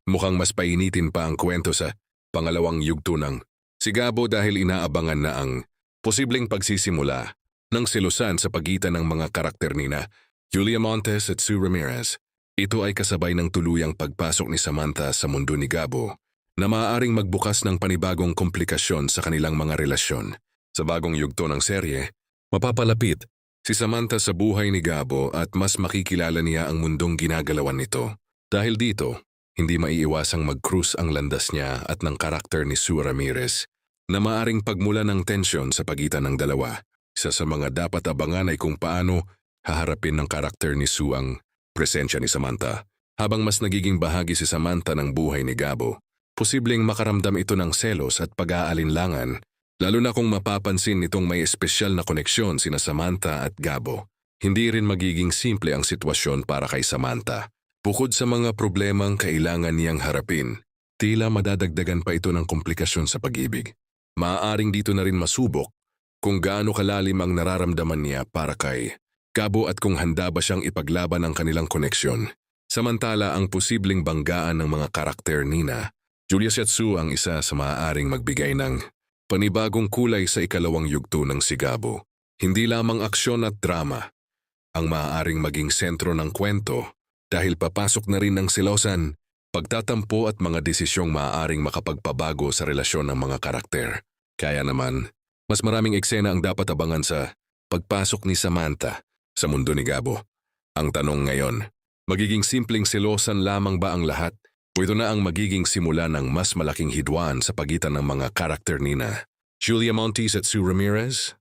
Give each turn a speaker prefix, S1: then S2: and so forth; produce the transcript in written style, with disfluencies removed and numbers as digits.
S1: Mukhang mas painitin pa ang kwento sa pangalawang yugto ng si Gabo dahil inaabangan na ang posibleng pagsisimula ng selusan sa pagitan ng mga karakter nina Julia Montes at Sue Ramirez. Ito ay kasabay ng tuluyang pagpasok ni Samantha sa mundo ni Gabo na maaaring magbukas ng panibagong komplikasyon sa kanilang mga relasyon. Sa bagong yugto ng serye, mapapalapit si Samantha sa buhay ni Gabo at mas makikilala niya ang mundong ginagalawan nito. Dahil dito, hindi maiiwasang mag-cruise ang landas niya at ng karakter ni Sue Ramirez na maaaring pagmula ng tensyon sa pagitan ng dalawa. Isa sa mga dapat abangan ay kung paano haharapin ng karakter ni Sue ang presensya ni Samantha. Habang mas nagiging bahagi si Samantha ng buhay ni Gabo, posibleng makaramdam ito ng selos at pag-aalinlangan, lalo na kung mapapansin nitong may espesyal na koneksyon sina Samantha at Gabo. Hindi rin magiging simple ang sitwasyon para kay Samantha. Bukod sa mga problemang kailangan niyang harapin, tila madadagdagan pa ito ng komplikasyon sa pag-ibig. Maaaring dito na rin masubok kung gaano kalalim ang nararamdaman niya para kay Gabo at kung handa ba siyang ipaglaban ang kanilang koneksyon. Samantala ang posibleng banggaan ng mga karakter nina Julia at Sue ang isa sa maaaring magbigay ng panibagong kulay sa ikalawang yugto ng si Gabo. Hindi lamang aksyon at drama ang maaaring maging sentro ng kwento dahil papasok na rin ng selosan, pagtatampo at mga desisyong maaaring makapagpabago sa relasyon ng mga karakter. Kaya naman, mas maraming eksena ang dapat abangan sa pagpasok ni Samantha sa mundo ni Gabo. Ang tanong ngayon, magiging simpleng selosan lamang ba ang lahat o ito na ang magiging simula ng mas malaking hidwaan sa pagitan ng mga karakter nina Julia Montes at Sue Ramirez?